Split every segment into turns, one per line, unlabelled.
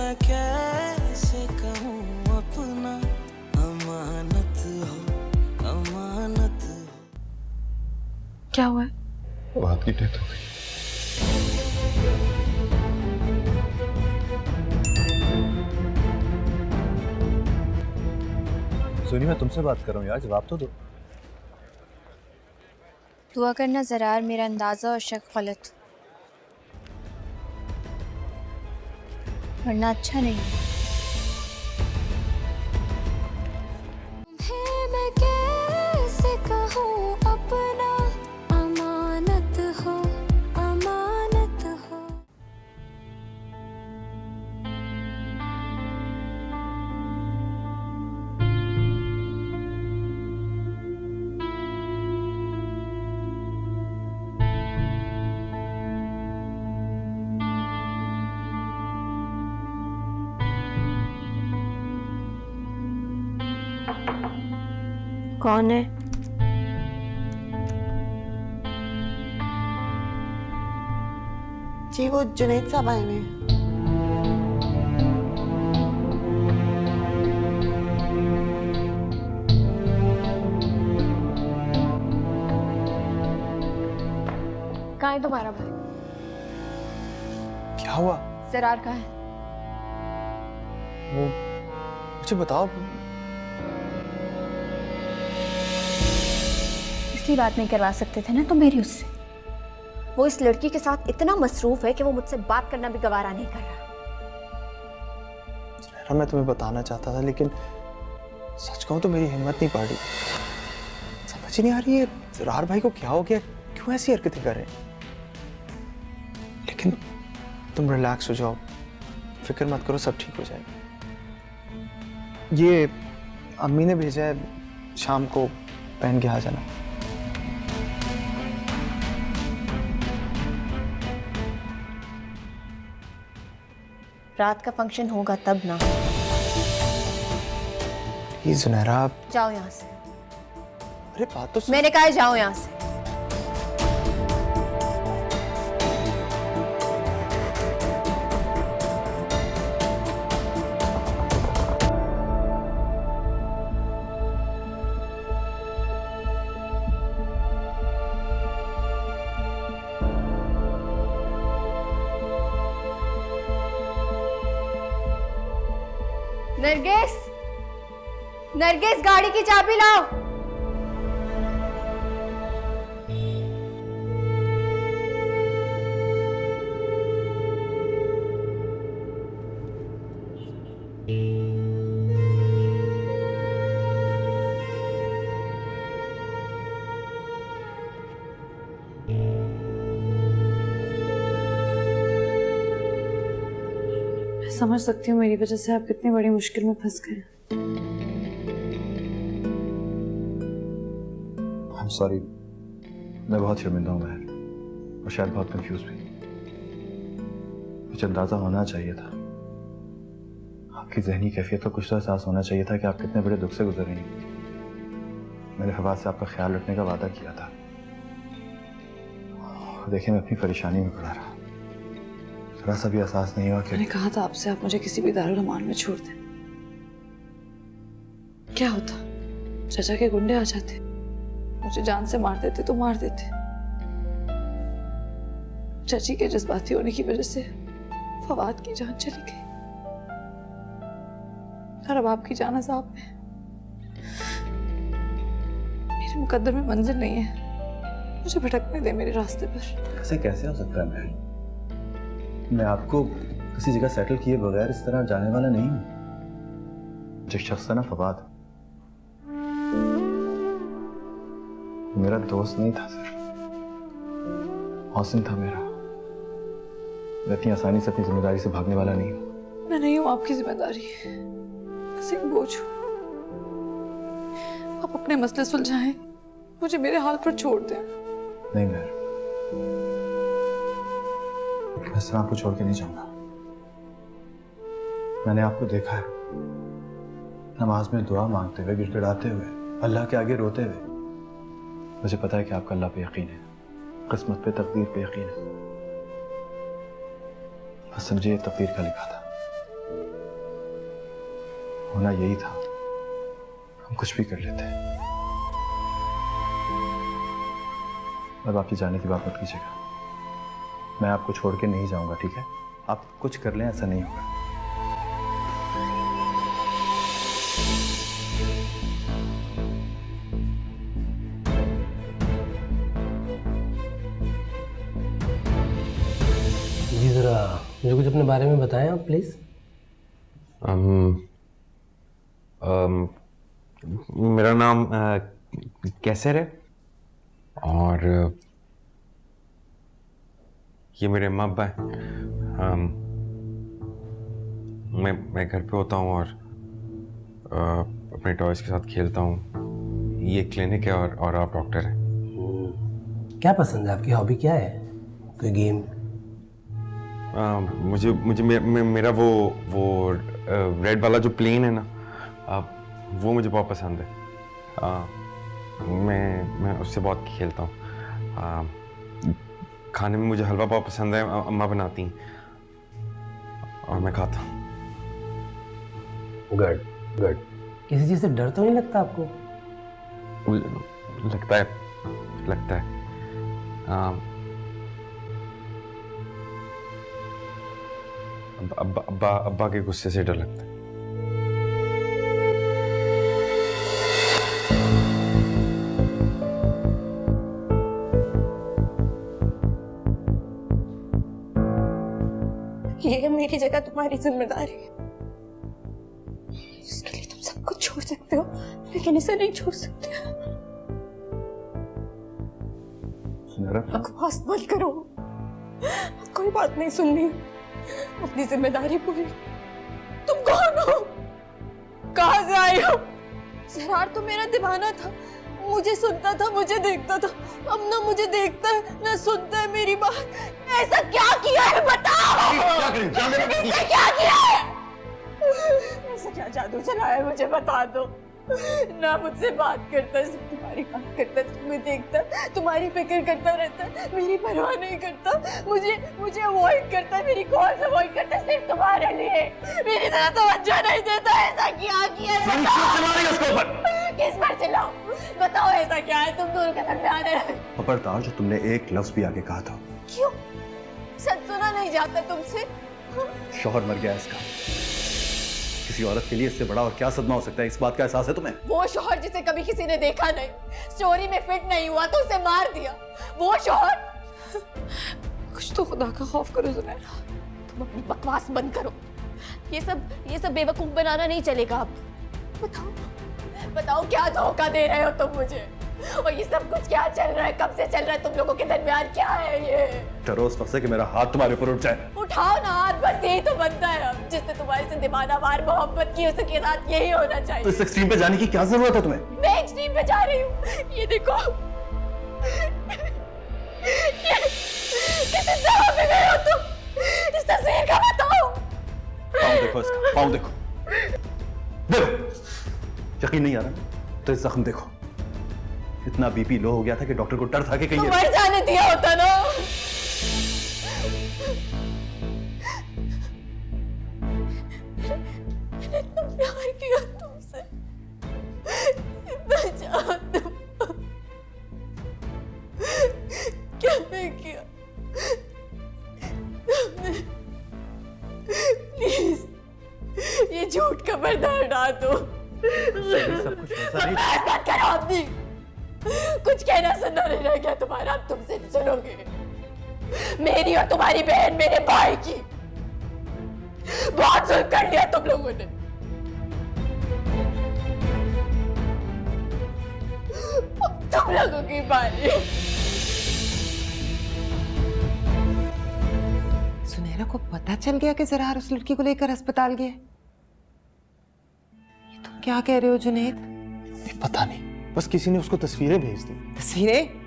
मैं कैसे कहूँ अपना, अमानत हो, अमानत हो।
क्या हुआ है?
फवाद की डेथ हो गई।
सुनी, मैं तुमसे बात कर रहा हूँ यार, जवाब तो दो।
दुआ करना ज़रार, मेरा अंदाज़ा और शक गलत वरना अच्छा नहीं।
मैं कैसे कहूँ अपना, अमानत हो, अमानत हो।
कौन है?
जी वो जुनैद साहब आए हुए हैं।
कहाँ है तुम्हारा भाई?
क्या हुआ?
ज़रार कहाँ है?
वो मुझे बताओ।
इसलिए बात नहीं करवा सकते थे ना तो मेरी उससे। वो इस लड़की के साथ इतना मसरूफ है कि वो मुझसे बात करना भी गवारा नहीं कर रहा।
मैं तुम्हें बताना चाहता था लेकिन सच कहूं तो मेरी हिम्मत नहीं पड़ रही। समझ ही नहीं आ रही है ज़रार भाई को क्या हो गया, क्यों ऐसी हरकतें कर रहे हैं। लेकिन तुम रिलैक्स हो जाओ, फिक्र मत करो, सब ठीक हो जाएगा। ये अम्मी ने भेजा है, शाम को पहन के आ जाना।
रात का फंक्शन होगा तब ना।
प्लीज जुनैरा, आप
जाओ यहाँ से।
अरे बात तो
मैंने कहा है जाओ यहाँ से। नरगिस, नरगिस गाड़ी की चाबी लाओ।
मैं समझ सकती हूँ मेरी वजह से आप कितनी बड़ी मुश्किल में फंस गए।
I'm sorry, मैं बहुत शर्मिंदा हूँ महर, और शायद बहुत कंफ्यूज भी। मुझे अंदाजा होना चाहिए था, आपकी जहनी कैफियत को कुछ तो एहसास होना चाहिए था कि आप कितने बड़े दुख से गुजर रही हैं। मैंने फवाद से आपका ख्याल रखने का वादा किया था। देखिए, मैं अपनी परेशानी में पड़ा रहा, थोड़ा सा भी एहसास नहीं हुआ कि
मैंने कहा था आपसे आप मुझे किसी भी दारुल अमान में छोड़ दें। क्या होता, चाचा के गुंडे आ जाते, मुझे जान से मार देते तो मार देते। चाची के जज्बाती होने की वजह से फवाद की जान चली गई और अब आपकी जान अज़ाब में। मेरे मुकद्दर में मंजिल नहीं है, मुझे भटकने दे मेरे रास्ते पर।
ऐसे कैसे हो सकता है महर? मैं आपको किसी जगह सेटल किए बगैर इस तरह जाने वाला नहीं हूँ। जो शख्स था ना फवाद, मेरा दोस्त नहीं था, सिर्फ हौसन था मेरा। मैं इतनी आसानी से अपनी जिम्मेदारी से भागने वाला नहीं हूँ।
मैं नहीं हूँ आपकी जिम्मेदारी, बस एक बोझ हूँ। आप अपने मसले सुलझाएं, मुझे मेरे हाल पर छोड़ दें।
नहीं महर, मैं इस तरह आपको छोड़ के नहीं जाऊंगा। मैंने आपको देखा है नमाज में दुआ मांगते हुए, गिड़गिड़ाते हुए, अल्लाह के आगे रोते हुए। मुझे पता है कि आपका अल्लाह पे यकीन है, किस्मत पे, तकदीर पे यकीन है। बस समझिए, तकदीर का लिखा था। होना यही था, हम कुछ भी कर लेते। अब आपकी जाने की बात मत कीजिएगा, मैं आपको छोड़ के नहीं जाऊंगा, ठीक है? आप कुछ कर लें, ऐसा नहीं होगा।
जी ज़रा मुझे कुछ अपने बारे में बताएं आप प्लीज़।
मेरा नाम कैसर है और ये मेरे अम्मा अब्बा हैं। मैं घर पे होता हूँ और अपने टॉयज़ के साथ खेलता हूँ। ये क्लिनिक है और आप डॉक्टर हैं।
क्या पसंद है, आपकी हॉबी क्या है? कोई गेम?
मुझे मेरा वो रेड वाला जो प्लेन है ना, वो मुझे बहुत पसंद है। मैं उससे बहुत खेलता हूँ। खाने में मुझे हलवा बहुत पसंद है, अम्मा बनाती हैं और मैं खाता हूँ।
Good good. किसी चीज़ से डर तो नहीं लगता आपको?
लगता है। अब्बा के गुस्से से डर लगता है।
ये मेरी जगह तुम्हारी जिम्मेदारी है। इसके लिए तुम सब कुछ छोड़ सकते हो, लेकिन इसे नहीं छोड़ सकते।
सुनहरा,
बकवास बंद करो, कोई बात नहीं सुननी। अपनी जिम्मेदारी पूरी। तुम कौन हो? कहां से आई हो? जरार तो मेरा दीवाना था, मुझे सुनता था, मुझे देखता था। अब ना मुझे देखता है ना सुनता है मेरी बात। ऐसा क्या किया है बताओ? इसने क्या किया है? ऐसा क्या जादू चलाया है मुझे बता दो। ना मुझसे बात करता, सिर्फ तुम्हारी बात करता, तुम्हें देखता, तुम्हारी फिक्र करता रहता, मेरी परवाह नहीं करता, मुझे अवॉइड करता, मेरी कॉल अवॉइड करता सिर्फ तुम्हारे लिए। मेरी तरह तवज्जो नहीं देता। ऐसा क्या किया है? किस पर चिल्लाऊं? बताओ ऐसा क्या है? तुम दोनों के दरमियान है।
खबरदार, जो तुमने एक लफ्ज भी आगे कहा था।
क्यों? सच सुना नहीं जाता तुमसे?
शौहर मर गया इसका। किसी औरत के लिए इससे बड़ा और क्या सदमा हो सकता है, इस बात का एहसास है तुम्हें?
वो शौहर जिसे कभी किसी ने देखा नहीं, स्टोरी में फिट नहीं हुआ तो उसे मार दिया, वो शौहर। कुछ तो खुदा का खौफ करो ज़ुनैरा। तुम अपनी बकवास बंद करो। ये सब बेवकूफ बनाना नहीं चलेगा। अब बताओ क्या धोखा दे रहे हो तुम मुझे? और ये सब कुछ क्या चल रहा है? कब से चल रहा है तुम लोगों के दरमियान? क्या है ये?
डरो उस वक्त से कि मेरा हाथ तुम्हारे ऊपर उठ जाए।
उठाओ ना हाथ, बस यही तो बनता है। अब जिसने तुम्हारे से दीवानावार मोहब्बत की, उसके साथ यही होना चाहिए।
तो इस एक्सट्रीम पे जाने की क्या जरूरत है तुम्हें?
मैं एक्सट्रीम पे जा रही हूँ। ये देखो, किस इंतहा में गए हो तुम? इस तस्वीर का बताओ।
पाँव देखो इसका, पाँव देखो। यकीन नहीं आ रहा तो इस जख्म देखो। इतना बीपी लो हो गया था कि डॉक्टर को डर था कि कहीं
मर जाने दिया होता ना। मैंने इतना प्यार किया तुमसे, इतना चाहा तुम, क्या नहीं किया तुमने? प्लीज ये झूठ का पर्दा हटा दो।
सब कुछ ऐसा नहीं।
ऐसा करो अपनी। कुछ कहना सुनना नहीं रह गया तुम्हारा। अब तुमसे सुनोगे मेरी और तुम्हारी बहन, मेरे भाई की। बहुत जुल्म कर लिया तुम लोगों ने। अब तुम लोगों की बारी।
सुनहरा को पता चल गया कि जरार उस लड़की को लेकर अस्पताल गया। ये तुम क्या कह रहे हो जुनैद?
पता नहीं, बस किसी ने उसको तस्वीरें भेज दी।
तस्वीरें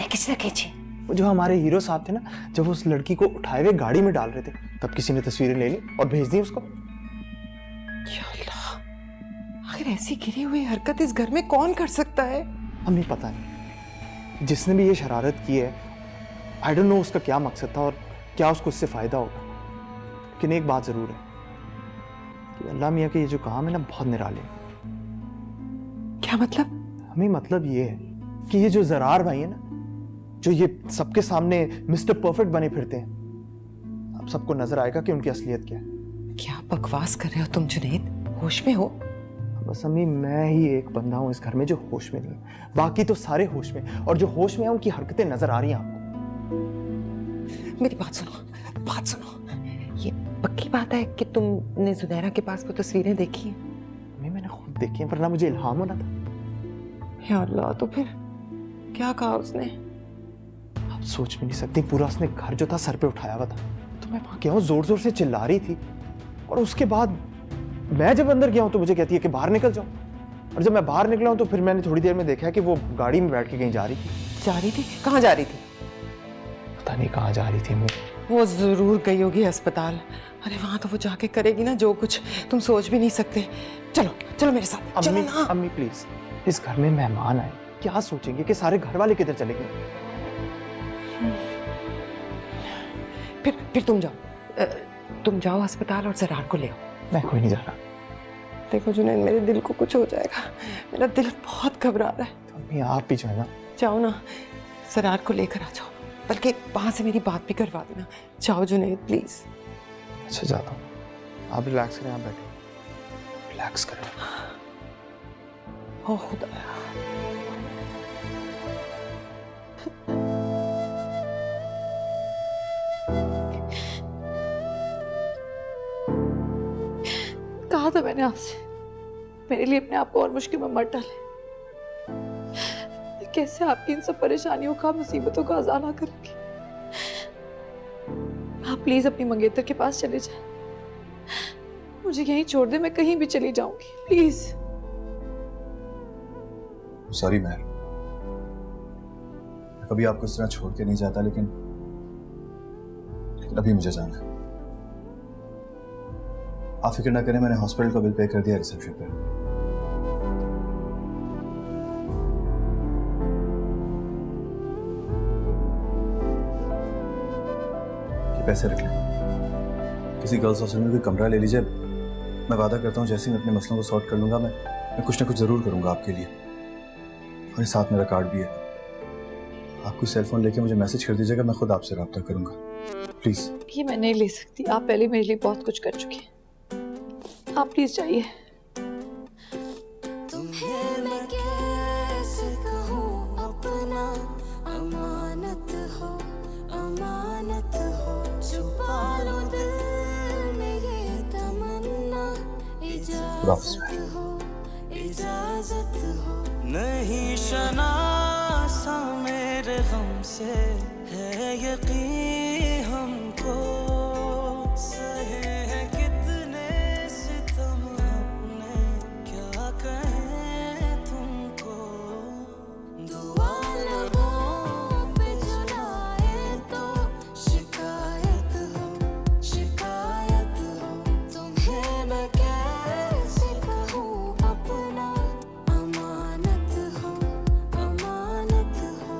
किसने खींची?
वो जो हमारे हीरो साहब थे ना, जब वो उस लड़की को उठाए हुए गाड़ी में डाल रहे थे, तब किसी ने तस्वीरें ले ली और भेज दी उसको।
या अल्लाह, आखिर ऐसी गिरी हुई हरकत इस घर में कौन कर सकता है?
हमें पता नहीं। जिसने भी ये शरारत की है, आई डोंट नो उसका क्या मकसद था और क्या उसको इससे फायदा होगा। लेकिन एक बात जरूर है, ये अल्लाह मियाँ के ये जो काम है ना बहुत निराले हैं।
क्या मतलब?
हमें मतलब ये है कि ये जो जरार भाई है ना, जो ये सबके सामने मिस्टर परफेक्ट बने फिरते हैं, अब सबको नजर आएगा कि उनकी असलियत क्या है।
क्या बकवास कर रहे हो तुम जुनैद? होश में हो?
बस अम्मी मैं ही एक बंदा हूँ इस घर में जो होश में नहीं है, बाकी तो सारे होश में, और जो होश में है उनकी हरकतें नजर आ रही हैं आपको।
मेरी बात सुनो, बात सुनो। ये पक्की बात है कि तुमने जुनैरा के पास वो तस्वीरें देखी हैं?
अम्मी मैंने खुद देखी है, वरना मुझे इल्हाम होना था।
या अल्लाह, तो फिर क्या कहा उसने?
आप सोच भी नहीं सकती, पूरा उसने घर जो था सर पे उठाया हुआ था। तो मैं वहां गया हूँ, जोर जोर से चिल्ला रही थी, और उसके बाद मैं जब अंदर गया हूँ तो मुझे कहती है कि बाहर निकल जाओ। और जब मैं बाहर निकला हूँ तो फिर मैंने थोड़ी देर में देखा कि वो गाड़ी में बैठ के कहीं जा रही थी।
जा रही थी? कहाँ जा रही थी?
पता नहीं कहाँ जा रही थी।
वो जरूर गई होगी अस्पताल। अरे वहां तो वो जाके करेगी ना जो कुछ तुम सोच भी नहीं सकते। चलो चलो मेरे साथ, चलो ना।
अम्मी प्लीज, इस घर में मेहमान आए, क्या सोचेंगे कि सारे घर वाले किधर चले गए?
फिर तुम जाओ अस्पताल और जरार को ले आओ।
मैं कोई नहीं जा रहा।
देखो जुनैद, मेरे दिल को कुछ हो जाएगा, मेरा दिल बहुत घबरा रहा है।
तो अम्मी आप भी जो है ना,
जाओ ना, जरार को लेकर आ जाओ, बल्कि वहां से मेरी बात भी करवा देना। जाओ जुनैद प्लीज।
अच्छा जाता हूँ, आप रिलैक्स करें, आप बैठे रिलैक्स करें।
ओ खुदाया,
कहा था मैंने आपसे मेरे लिए अपने आप को और मुश्किल में मत डाले। कैसे आपकी इन सब परेशानियों का, मुसीबतों का अजाना करूंगी। आप प्लीज अपनी मंगेतर के पास चले जाएं, मुझे यहीं छोड़ दे, मैं कहीं भी चली जाऊंगी, प्लीज।
सॉरी महर, मैं कभी आपको इस तरह छोड़ के नहीं जाता, लेकिन अभी मुझे जाना है। आप फिक्र ना करें, मैंने हॉस्पिटल का बिल पे कर दिया रिसेप्शन पे। ये पैसे रख लें, किसी गर्ल्स हॉस्टल में कोई कमरा ले लीजिए। मैं वादा करता हूँ जैसे ही मैं अपने मसलों को सॉर्ट कर लूंगा, मैं कुछ ना कुछ जरूर करूंगा आपके लिए। और साथ मेरा कार्ड भी है, आप कोई सेल फोन लेके मुझे मैसेज कर दीजिएगा, मैं खुद आपसे रब्ता करूंगा, प्लीज।
ये मैं नहीं ले सकती, आप पहले मेरे लिए बहुत कुछ कर चुके हैं, आप प्लीज जाइए।
तुम्हें मैं कैसे कहूँ अपना, अमानत हो, अमानत हो। छुपा लो दिल में ये तमन्ना, इजाजत हो, इजाजत हो।
नहीं शनासा मेरे गम से है यकीन हमको, सहे हैं कितने सितम हमने, क्या कहें तुमको।
दुआ लबों पे जलाए तो शिकायत हो, शिकायत हो। तुम्हें मैं कैसे कहूँ अपना, अमानत हो, अमानत हो।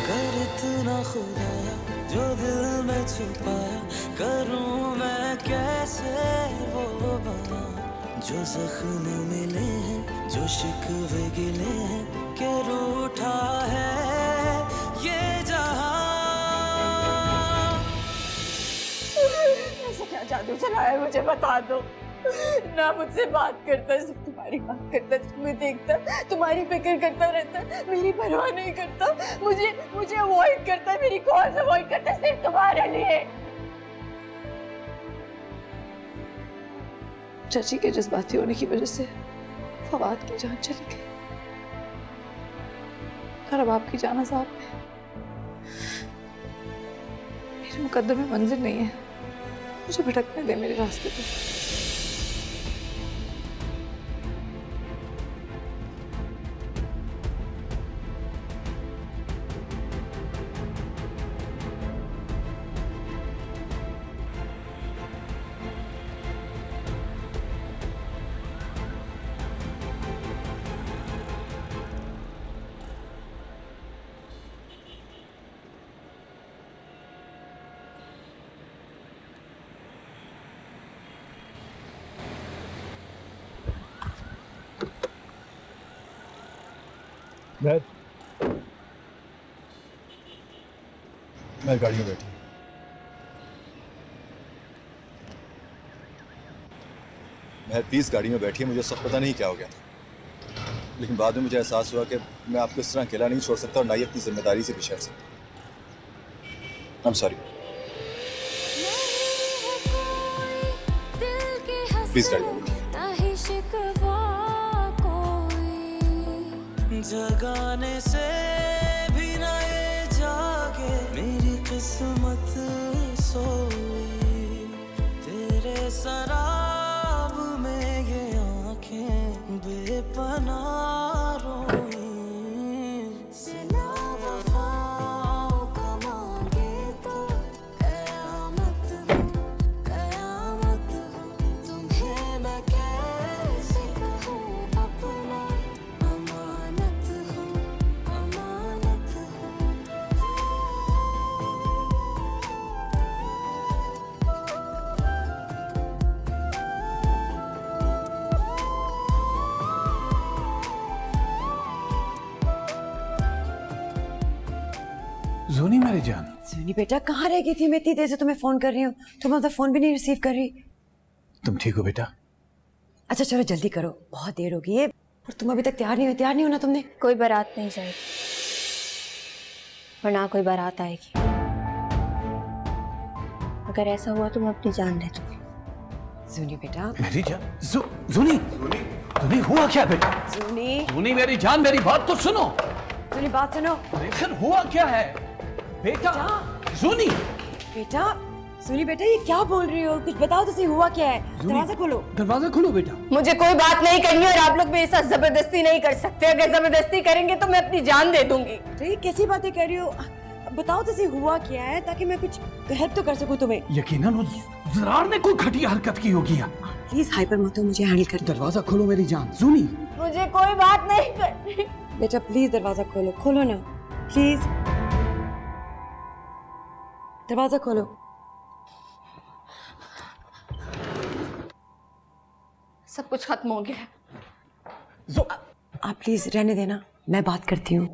कर इतना खुदाया जो दिल में छुपाया, करूं मैं कैसे वो बना। जो जख्म मिले हैं, जो शिकवे गिले हैं, के रूठा है ये जहां।
ऐसा क्या जादू चलाया है, मुझे बता दो। ना मुझसे बात करता, सिर्फ तुम्हारी बात करता, तुम्हें देखता, तुम्हारी फिक्र करता रहता, मेरी परवाह नहीं करता, मुझे अवॉइड करता, मेरी कॉल्स अवॉइड करता सिर्फ तुम्हारे लिए।
चाची के जज्बाती होने की वजह से फवाद की जान चली गई। और अब आपकी जाना साहब मेरे मुकद्दर में मंजिल नहीं है, मुझे भटकने दे मेरे रास्ते पे।
मैं गाड़ी में बैठी। मैं प्लीज गाड़ी में बैठी है, मुझे सब पता नहीं क्या हो गया था, लेकिन बाद में मुझे एहसास हुआ कि मैं आपको इस तरह अकेला नहीं छोड़ सकता और ना ही अपनी जिम्मेदारी से भी शहर सकता। I am sorry. प्लीज गाड़ी में बैठिए।
जगाने से भी ना ये जागे मेरी किस्मत सोई, तेरे शराब में ये आंखें बेपनाह रोई। सिला वफाओं का मांगे तो कयामत हो, कयामत हो, तुम्हें मैं कैसे कहूँ अपना, अमानत हो, अमानत हो।
जोनी मेरी जान,
सोनी बेटा कहाँ रह गई थी? मैं इतनी देर से तुम्हें फोन कर रही हूँ, तुम अपना फोन भी नहीं रिसीव कर रही।
तुम ठीक हो बेटा?
अच्छा चलो जल्दी करो, बहुत देर हो गई है और तुम अभी तक तैयार नहीं होना तुमने।
कोई बारात नहीं जाएगी और ना कोई बारात आएगी। अगर ऐसा हुआ तो मैं अपनी जान दे दूंगी।
सोनी बेटा।
मेरी जान, जोनी जोनी हुआ क्या बेटा?
सोनी
जोनी मेरी जान, मेरी बात तो सुनो।
सोनी बात सुनो।
आखिर हुआ क्या है बेटा? जोनी
बेटा, सोनी बेटा ये क्या बोल रही हो? कुछ बताओ तो सही, हुआ क्या है? दरवाजा खोलो।
दरवाजा खोलो बेटा।
मुझे कोई बात नहीं करनी और आप लोग मेरे साथ जबरदस्ती नहीं कर सकते। अगर जबरदस्ती करेंगे तो मैं अपनी जान दे दूंगी।
तो ये कैसी बातें कर रही हो? बताओ तो सही हुआ क्या है, ताकि मैं कुछ हेल्प तो कर सकूं तुम्हें।
यकीनन वो ज़रार ने कोई घटिया हरकत की होगी।
प्लीज हाइपर मत हो, मुझे हैंडल कर।
दरवाजा खोलो मेरी जान। जोनी
मुझे कोई बात नहीं करनी।
बेटा प्लीज दरवाजा खोलो, खोलो ना प्लीज, दरवाजा खोलो।
सब कुछ खत्म हो गया।
आप प्लीज रहने देना, मैं बात करती हूँ।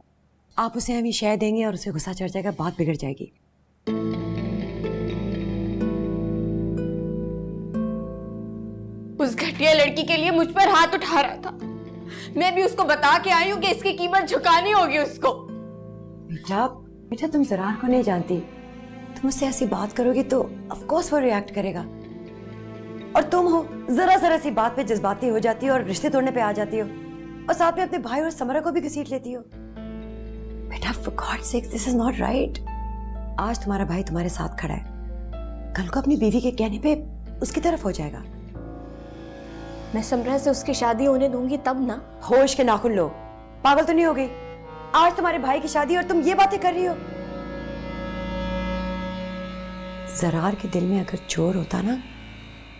आप उसे हमें शय देंगे और उसे गुस्सा चढ़ जाएगा, बात बिगड़ जाएगी।
उस घटिया लड़की के लिए मुझ पर हाथ उठा रहा था। मैं भी उसको बता के आई हूँ कि इसकी कीमत झुकानी होगी उसको।
बेटा तुम ज़रार को नहीं जानती, तुम उससे ऐसी बात करोगे तो ऑफ कोर्स वो रिएक्ट करेगा। और तुम हो जरा सी बात पे जज्बाती हो जाती हो और रिश्ते तोड़ने पे आ जाती हो, और साथ में अपने भाई और समरा को भी घसीट लेती हो। बेटा for God's sake this is not right. आज तुम्हारा भाई तुम्हारे साथ खड़ा है, कल को अपनी बीवी के कहने पे उसकी तरफ हो जाएगा।
मैं समरा से उसकी शादी होने दूंगी तब ना।
होश के नाखून लो, पागल तो नहीं हो गई? आज तुम्हारे भाई की शादी और तुम ये बातें कर रही हो। ज़रार के दिल में अगर चोर होता ना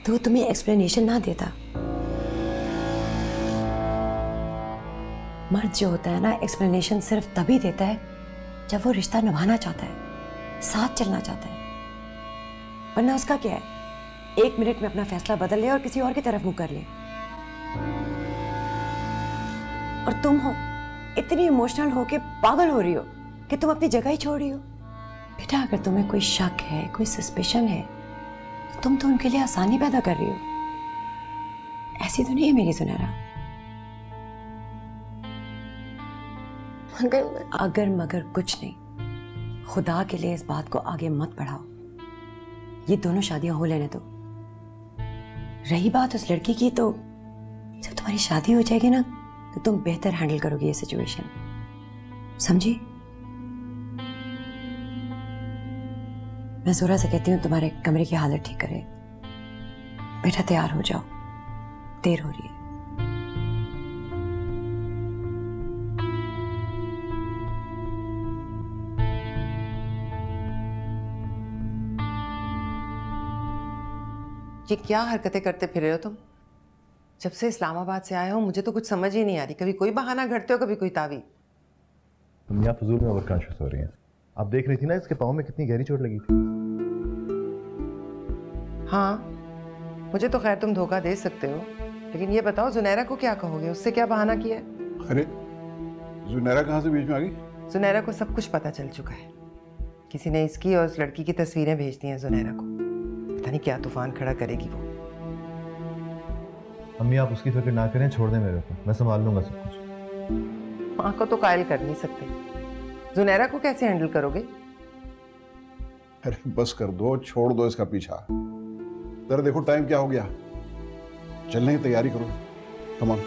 तो वो तुम्हें एक्सप्लेनेशन ना देता। मर्द जो होता है ना, एक्सप्लेनेशन सिर्फ तभी देता है जब वो रिश्ता निभाना चाहता है, साथ चलना चाहता है। वरना उसका क्या है, 1 मिनट में अपना फैसला बदल ले और किसी और की तरफ मुंह कर ले। और तुम हो इतनी इमोशनल हो के पागल हो रही हो कि तुम अपनी जगह ही छोड़ रही हो। बेटा अगर तुम्हें कोई शक है, कोई सस्पेशन है, तो तुम तो उनके लिए आसानी पैदा कर रही हो। ऐसी तो नहीं है मेरी सुनहरा। अगर मगर कुछ नहीं, खुदा के लिए इस बात को आगे मत बढ़ाओ। ये दोनों शादियां हो लेने दो। रही बात उस लड़की की, तो जब तुम्हारी शादी हो जाएगी ना तो तुम बेहतर हैंडल करोगे ये सिचुएशन। समझी? मैं जोरा से कहती हूँ तुम्हारे कमरे की हालत ठीक करे। बेटा तैयार हो जाओ, देर हो रही है।
ये क्या हरकतें करते फिर रहे हो तुम? जब से इस्लामाबाद से आए हो मुझे तो कुछ समझ ही नहीं आ रही। कभी कोई बहाना घड़ते हो, कभी कोई तावी।
तुम यहाँ फजूल में ओवर कॉन्शियस हो रही हैं। आप देख रही थी ना इसके पाँव में कितनी गहरी चोट लगी थी।
हाँ, मुझे तो खैर तुम धोखा दे सकते हो, लेकिन ये बताओ जुनैरा को क्या कहोगे? उससे क्या बहाना किया है?
अरे जुनैरा कहाँ से बीच में आ गई?
जुनैरा को सब कुछ पता चल चुका है। किसी ने इसकी और उस लड़की की तस्वीरें भेज दी हैं जुनैरा को। पता नहीं क्या तूफान खड़ा करेगी वो।
अम्मी आप उसकी फिक्र ना करें, छोड़ दें मेरे को, मैं संभाल लूंगा सब कुछ।
माँ को तो कायल कर नहीं सकते, जुनैरा को कैसे हैंडल करोगे?
अरे बस कर दो, छोड़ दो इसका पीछा। जरा देखो टाइम क्या हो गया, चलने की तैयारी करो। कम ऑन,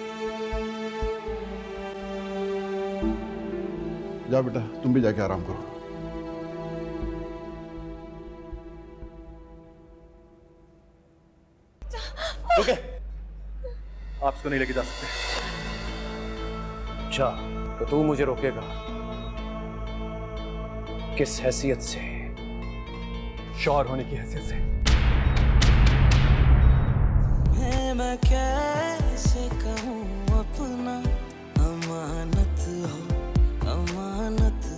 जाओ बेटा, तुम भी जाके आराम करो।
ओके, आप इसको नहीं लेके जा सकते।
अच्छा, तो तू मुझे रोकेगा? किस हैसियत से? शौहर होने की हैसियत से।
मैं कैसे कहूँ अपना, अमानत हो, अमानत हो।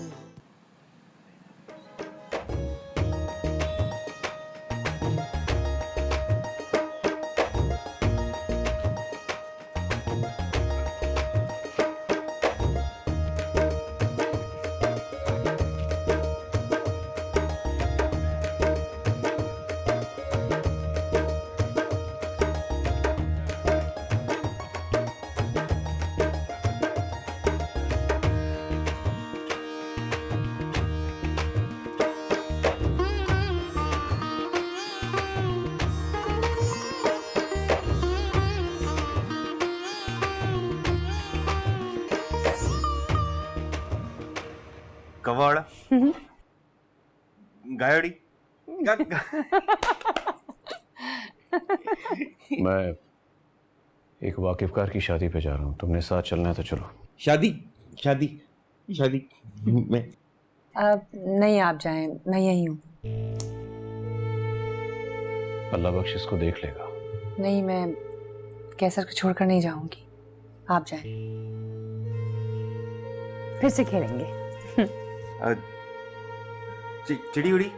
कवाड़ा गायड़ी
मैं एक वाकिफकार की शादी पे जा रहा हूँ, तुमने साथ चलना है तो चलो।
शादी शादी शादी मैं
नहीं, आप जाएं, मैं यही हूँ।
अल्लाह बख्श इसको देख लेगा।
नहीं, मैं कैसर को छोड़कर नहीं जाऊंगी, आप जाएं। फिर से खेलेंगे।
चिड़ी उड़ी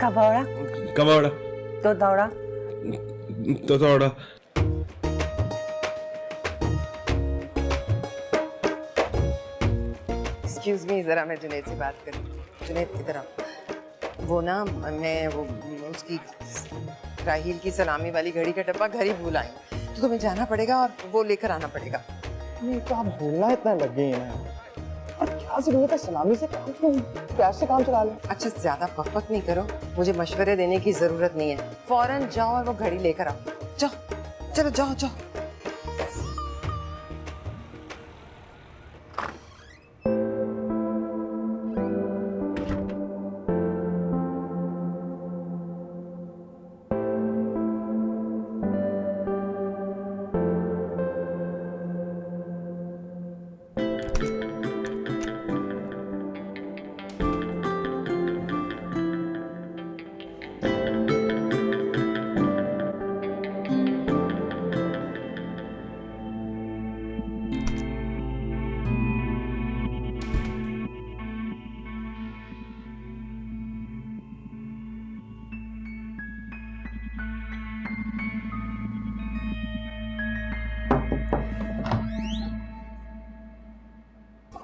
कबाड़ा
कबाड़ा
तो दौड़ा
तो दौड़ा।
एक्सक्यूज मी, जरा मैं जुनैद से बात करूँ। जुनैद इधर आओ। वो ना, मैं वो उसकी राहील की सलामी वाली घड़ी का डब्बा घर ही भूल आई, तो तुम्हें जाना पड़ेगा और वो लेकर आना पड़ेगा।
नहीं तो आप भूलना इतना लग गई है ना, और क्या जरूरत है सलामी से, प्यार से काम चला ले।
अच्छा, ज्यादा पकपक नहीं करो, मुझे मशवरे देने की जरूरत नहीं है। फौरन जाओ और वो घड़ी लेकर आओ। जाओ, चलो जाओ जाओ।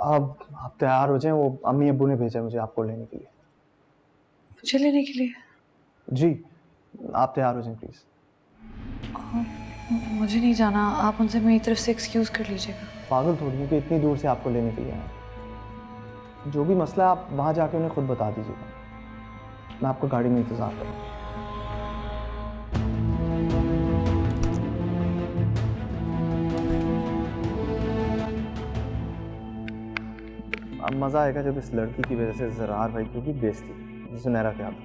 अब आप तैयार हो जाएं, वो अम्मी अब्बू ने भेजा मुझे आपको लेने के लिए।
मुझे लेने के लिए?
जी, आप तैयार हो जाएं प्लीज।
मुझे नहीं जाना, आप उनसे मेरी तरफ से एक्सक्यूज कर लीजिएगा।
पागल थोड़ी हूँ कि इतनी दूर से आपको लेने के लिए आए। जो भी मसला है आप वहाँ जाके उन्हें खुद बता दीजिएगा, मैं आपको गाड़ी में इंतजार करूँगा। अब मजा आएगा जब इस लड़की की वजह से जरार भाई की बेइज्जती सुनहरा क्या था।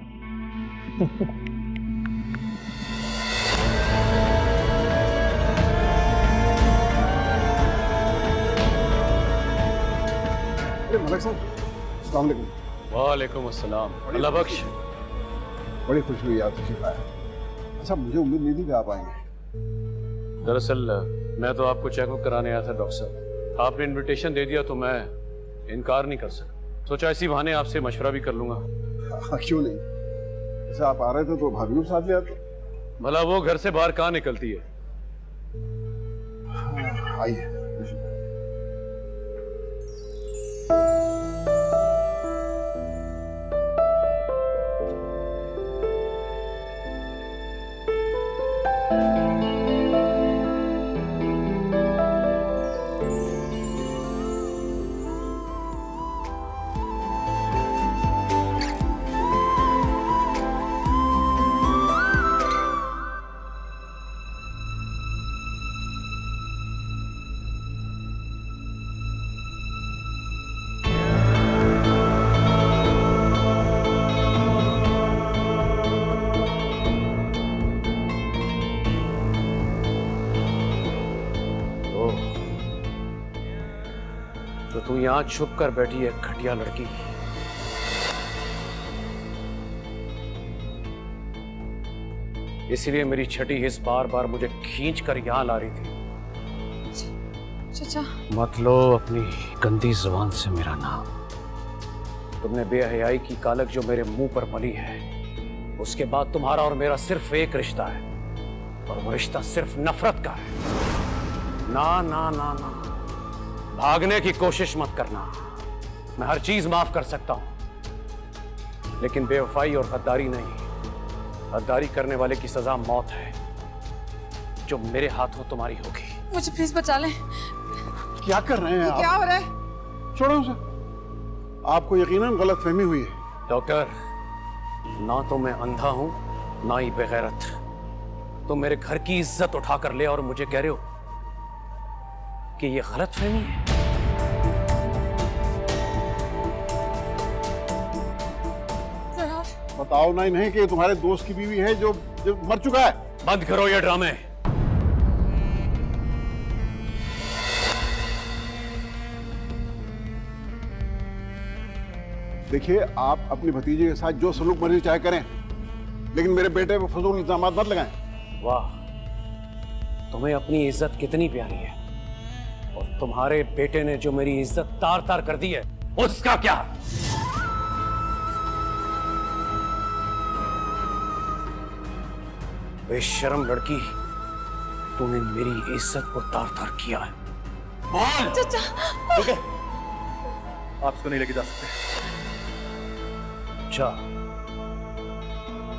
अरे मलिक साहब, अस्सलाम वालेकुम।
वालेकुम अस्सलाम। अल्लाह बख्श।
बड़ी खुशी हुई आप तशरीफ आए। अच्छा, मुझे उम्मीद नहीं थी कि आप आएंगे।
दरअसल मैं तो आपको चेकअप कराने आया था डॉक्टर साहब। आपने इनविटेशन दे दिया तो मैं इनकार नहीं कर सका। सोचा इसी बहाने आपसे मशवरा भी कर लूंगा।
हाँ, क्यों नहीं। जैसे आप आ रहे थे तो भाभी को साथ ले आते।
भला वो घर से बाहर कहाँ निकलती है।
आइए।
तो तू यहाँ छुप कर बैठी है घटिया लड़की। इसीलिए मेरी छठी हिस्स बार बार मुझे खींच कर यहाँ ला रही थी।
चाचा
मत लो अपनी गंदी जुबान से मेरा नाम। तुमने बेहयाई की कालक जो मेरे मुंह पर मली है, उसके बाद तुम्हारा और मेरा सिर्फ एक रिश्ता है, और वो रिश्ता सिर्फ नफरत का है। ना ना ना ना, भागने की कोशिश मत करना। मैं हर चीज माफ कर सकता हूं, लेकिन बेवफाई और गद्दारी नहीं। गद्दारी करने वाले की सजा मौत है, जो मेरे हाथों तुम्हारी होगी।
मुझे प्लीज बचा लें।
क्या कर रहे हैं आप?
क्या हो रहा है?
छोड़ो उसे। आपको यकीनन गलतफहमी हुई है।
डॉक्टर, ना तो मैं अंधा हूं ना ही बेगैरत। तुम मेरे घर की इज्जत उठाकर ले और मुझे कह रहे हो कि ये गलतफहमी है।
बताओ ना, नहीं कि तुम्हारे दोस्त की बीवी है जो मर चुका है।
बंद करो ये ड्रामे।
देखिए, आप अपनी भतीजे के साथ जो सलूक मर्जी चाहे करें, लेकिन मेरे बेटे पे फजूल इल्जामात मत लगाएं।
वाह, तुम्हें अपनी इज्जत कितनी प्यारी है, और तुम्हारे बेटे ने जो मेरी इज्जत तार तार कर दी है, उसका क्या? बेशर्म लड़की, तूने मेरी इज्जत को तार तार किया है। बोल।
चाचा
ओके, आप इसको नहीं लेके जा सकते। अच्छा,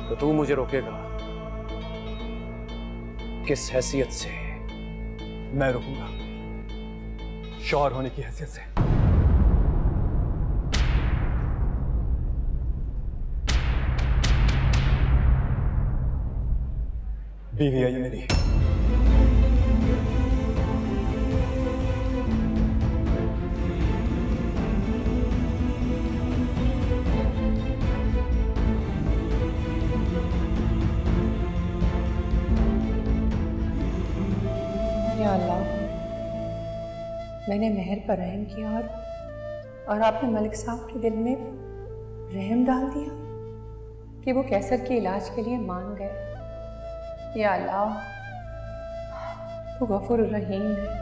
तो तू मुझे रोकेगा? किस हैसियत से?
मैं रुकूंगा, शौहर होने की हैसियत से। बीवी है ये मेरी।
या अल्लाह, मैंने महर पर रहम किया और आपने मलिक साहब के दिल में रहम डाल दिया कि वो कैंसर के इलाज के लिए मान गए। या अल्लाह, तो गफूर रहीम है।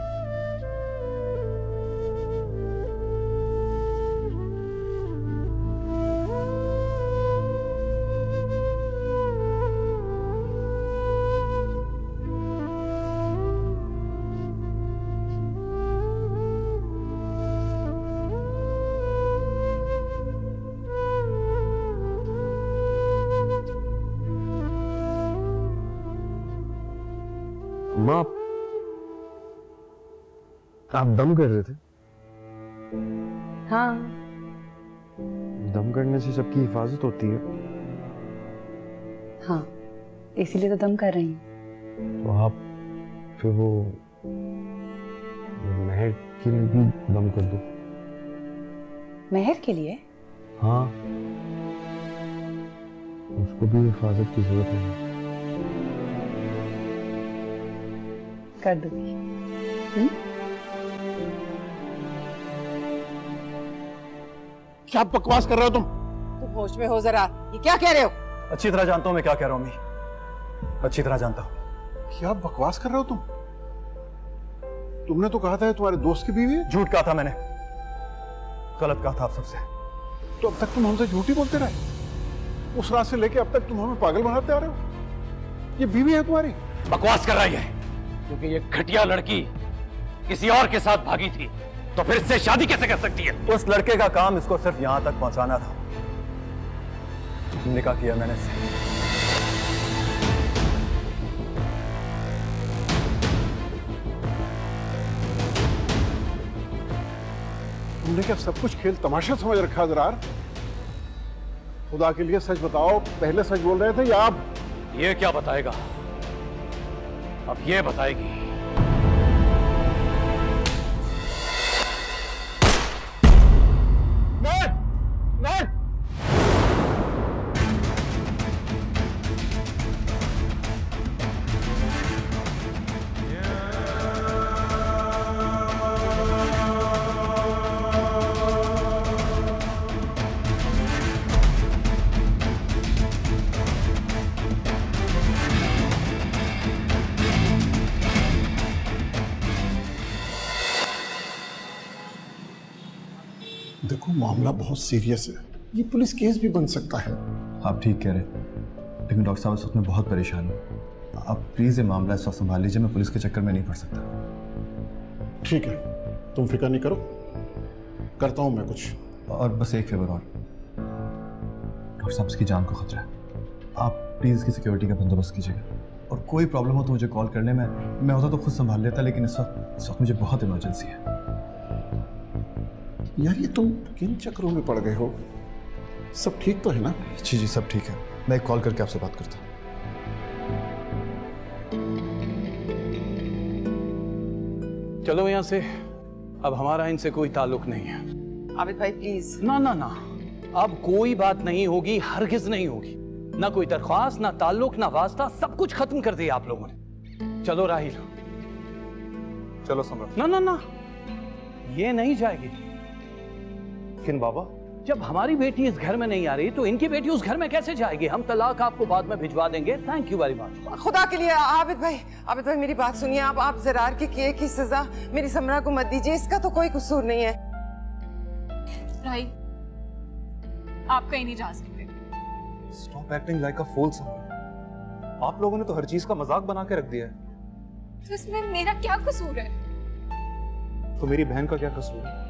माँ, आप दम कर रहे थे?
हाँ,
दम करने से सबकी हिफाजत होती है।
हाँ, इसीलिए तो दम कर रही हूँ।
तो आप फिर वो महक के लिए भी दम कर दो।
महर के लिए?
हाँ, उसको भी हिफाजत की जरूरत है।
कर दूंगी।
क्या बकवास कर रहे हो तुम?
तुम होश में हो जरा, ये क्या कह रहे हो?
अच्छी तरह जानता हूं मैं क्या कह रहा हूं अम्मी, अच्छी तरह जानता हूं।
क्या बकवास कर रहे हो तुम? तुमने तो कहा था तुम्हारे दोस्त की बीवी है।
झूठ कहा था मैंने, गलत कहा था आप सबसे।
तो अब तक तुम हमसे झूठ ही बोलते रहे। उस रात से लेके अब तक तुम हमें पागल बनाते आ रहे हो। ये बीवी है तुम्हारी?
बकवास कर रही है, क्योंकि ये घटिया लड़की किसी और के साथ भागी थी, तो फिर इससे शादी कैसे कर सकती है?
उस लड़के का काम इसको सिर्फ यहां तक पहुंचाना था। निकाह किया मैंने इससे।
तुमने क्या सब कुछ खेल तमाशा समझ रखा जरार? खुदा के लिए सच बताओ, पहले सच बोल रहे थे या अब?
ये क्या बताएगा, अब ये बताएगी।
देखो मामला बहुत सीरियस है, ये पुलिस केस भी बन सकता है।
आप ठीक कह रहे, लेकिन डॉक्टर साहब इस वक्त मैं बहुत परेशान हूँ। आप प्लीज ये मामला इस वक्त संभाल लीजिए, मैं पुलिस के चक्कर में नहीं पड़ सकता।
ठीक है, तुम फिक्र नहीं करो, करता हूँ मैं कुछ।
और बस एक फेवर और, डॉक्टर साहब इसकी जान को खतरा है, आप प्लीज इसकी सिक्योरिटी का बंदोबस्त कीजिएगा। और कोई प्रॉब्लम हो तो मुझे कॉल करने में, मैं होता तो खुद संभाल लेता, लेकिन इस वक्त मुझे बहुत इमरजेंसी है।
यार ये तुम किन चक्रों में पड़ गए हो? सब ठीक तो है ना?
जी जी सब ठीक है, मैं एक कॉल करके आपसे बात करता हूँ।
चलो यहाँ से, अब हमारा इनसे कोई ताल्लुक नहीं है।
आबिद भाई प्लीज।
ना ना ना, अब कोई बात नहीं होगी, हरगिज नहीं होगी। ना कोई दरख्वास्त, ना ताल्लुक, ना वास्ता, सब कुछ खत्म कर दिया आप लोगों ने। चलो राहिल।
चलो सम्राट।
ना ना ना, ये नहीं जाएगी।
किन बाबा?
जब हमारी बेटी इस घर में नहीं आ रही तो इनकी बेटी उस घर में कैसे जाएगी? हम तलाक आपको बाद में भिजवा देंगे। Thank you very much.
खुदा के लिए आबिद भाई मेरी बात सुनिए। आप जरार के किए की सजा मेरी समरा को मत दीजिए, इसका तो कोई कसूर नहीं है।
राही, आप कहीं नहीं जा सकते।
Stop acting like a fool, सम्राट। आप लोगों ने तो हर चीज का मजाक बना के रख दिया है।
तो इसमें मेरा क्या कसूर है?
तो मेरी बहन का क्या कसूर है?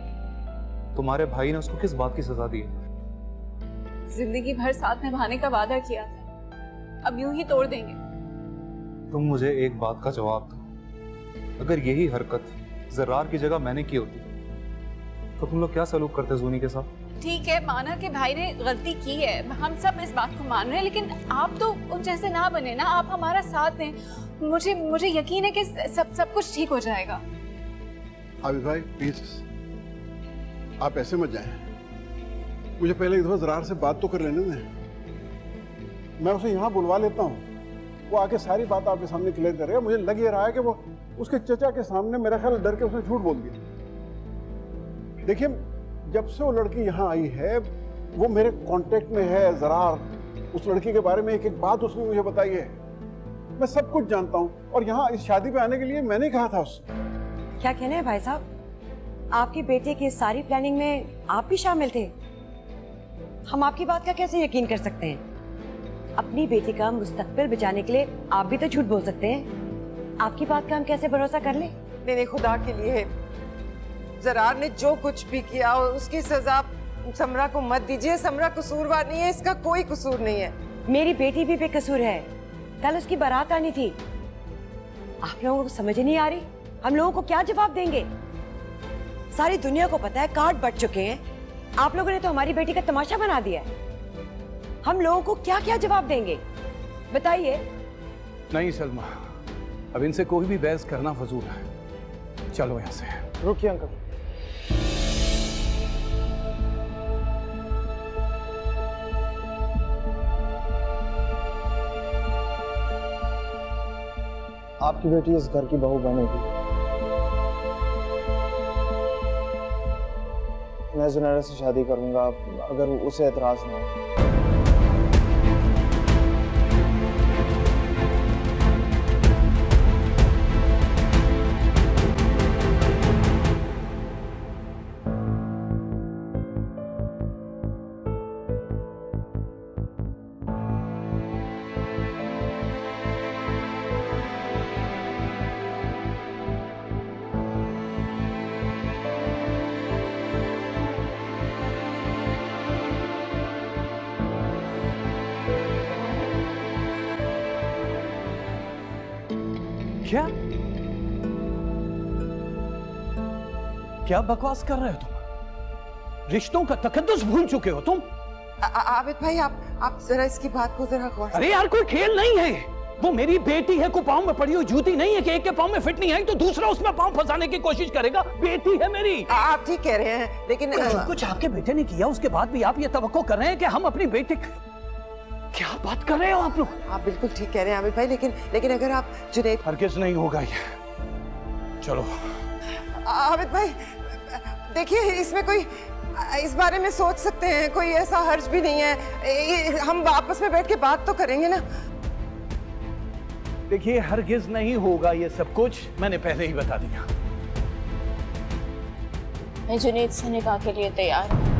तुम्हारे भाई ने उसको किस बात की सजा दी है?
जिंदगी भर साथ निभाने का वादा किया था, अब यूं ही तोड़ देंगे।
तुम मुझे एक बात का जवाब दो, अगर यही हरकत जरार की जगह मैंने की होती तो तुम लोग क्या सलूक करते जूनी के साथ?
ठीक है, माना कि भाई ने गलती की है, हम सब इस बात को मान रहे हैं, लेकिन आप तो उन जैसे ना बने ना, आप हमारा साथ दें। मुझे यकीन है कि सब कुछ ठीक हो जाएगा।
आबिद भाई प्लीज, आप ऐसे मत जाएं। मुझे पहले एक दफा जरार से बात तो कर लेने दें। मैं उसे यहाँ बुलवा लेता हूँ, वो आके सारी बात आपके सामने क्लियर कर रहे हैं। मुझे लग ये रहा है कि वो उसके चचा के सामने मेरा ख्याल डर के उसने झूठ बोल दिया। देखिए, जब से वो लड़की यहाँ आई है वो मेरे कांटेक्ट में है। जरार, उस लड़की के बारे में एक एक बात उसने मुझे बताई है। मैं सब कुछ जानता हूँ, और यहाँ इस शादी पे आने के लिए मैंने कहा था उससे।
क्या कहने हैं भाई साहब, आपके बेटे की सारी प्लानिंग में आप भी शामिल थे? हम आपकी बात का कैसे यकीन कर सकते हैं? अपनी बेटी का मुस्तकबिल बचाने के लिए आप भी तो झूठ बोल सकते हैं। आपकी बात का हम कैसे भरोसा कर लें?
नहीं, खुदा के लिए जरार ने जो कुछ भी किया उसकी सजा समरा को मत दीजिए। समरा कसूरवार नहीं है, इसका कोई कसूर नहीं है।
मेरी बेटी भी बेकसूर है, कल उसकी बारात आनी थी। आप लोगों को समझ नहीं आ रही, हम लोगों को क्या जवाब देंगे? सारी दुनिया को पता है कार्ड बट चुके हैं, आप लोगों ने तो हमारी बेटी का तमाशा बना दिया है। हम लोगों को क्या क्या जवाब देंगे बताइए।
नहीं सलमा, अब इनसे कोई भी बहस करना फजूल है। चलो यहाँ से।
रुकिए अंकल, आपकी बेटी इस घर की बहू बनेगी। मैं जुनैरा से शादी करूंगा अगर उसे एतराज ना हो।
क्या क्या बकवास कर रहे हो तुम? रिश्तों का तकद्दुस भूल चुके हो तुम।
आबिद भाई आप जरा इसकी बात को जरा गौर से।
अरे यार कोई खेल नहीं है, वो मेरी बेटी है, को पाँव में पड़ी हुई जूती नहीं है कि एक के पाँव में फिट नहीं आई तो दूसरा उसमें पाँव फंसाने की कोशिश करेगा। बेटी है मेरी।
आप ठीक कह रहे हैं लेकिन
कुछ आपके बेटे ने किया उसके बाद भी आप ये तवक्को कर रहे हैं कि हम अपनी बेटी। क्या बात कर रहे हो आप लोग?
आप बिल्कुल ठीक कह रहे हैं आबिद भाई, लेकिन अगर आप जुनैद।
हरगिज़ नहीं होगा ये। चलो
आबिद भाई देखिए, इसमें कोई इस बारे में सोच सकते हैं, कोई ऐसा हर्ज भी नहीं है। हम आपस में बैठ के बात तो करेंगे ना।
देखिए हरगिज़ नहीं होगा ये सब कुछ, मैंने पहले ही बता दिया।
मैं जुनैद से निकाह के लिए तैयार हूँ।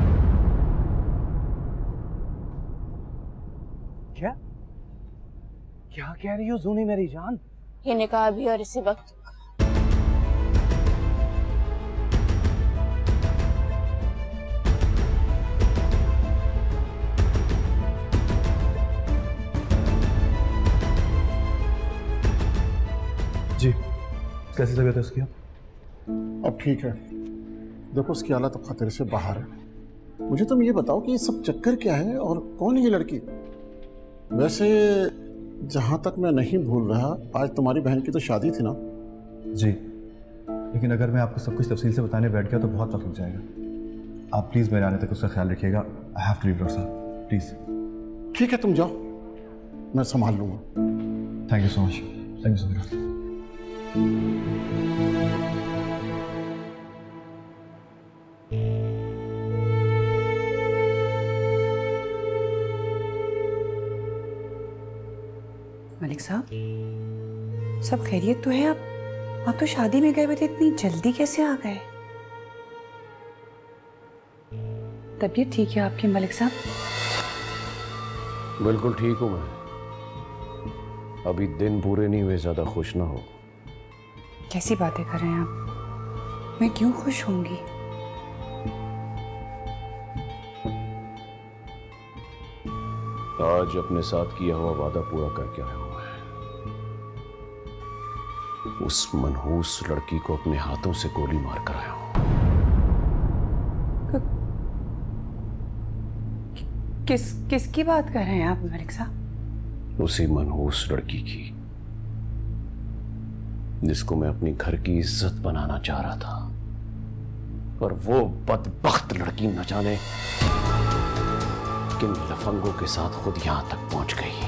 क्या कह रही हो जूनी मेरी जान?
ये निकाह अभी और इसी वक्त।
जी कैसी तबीयत है उसकी?
अब ठीक है। देखो उसकी हालत अब खतरे से बाहर है। मुझे तुम ये बताओ कि ये सब चक्कर क्या है और कौन है ये लड़की? वैसे जहाँ तक मैं नहीं भूल रहा, आज तुम्हारी बहन की तो शादी थी ना?
जी, लेकिन अगर मैं आपको सब कुछ तफसील से बताने बैठ गया तो बहुत वक्त लग जाएगा। आप प्लीज़ मेरे आने तक उसका ख्याल रखिएगा। I have to leave doctor साहब, प्लीज़।
ठीक है तुम जाओ, मैं संभाल लूँगा।
Thank you so much. Thank you so much.
Malik साहब, सब खैरियत तो है? आप तो शादी में गए हुए थे, इतनी जल्दी कैसे आ गए? तबीयत ठीक है आपकी मलिक साहब?
बिल्कुल ठीक हूं मैं। अभी दिन पूरे नहीं हुए, ज्यादा खुश ना हो।
कैसी बातें कर रहे हैं आप? मैं क्यों खुश होंगी?
आज अपने साथ किया हुआ वादा पूरा करके आया हूं। उस मनहूस लड़की को अपने हाथों से गोली मार कर आया हूं।
किसकी बात कर रहे हैं आप मलिक साहब?
उसी मनहूस लड़की की जिसको मैं अपनी घर की इज्जत बनाना चाह रहा था, और वो बदबख्त लड़की न जाने किन लफंगों के साथ खुद यहां तक पहुंच गई।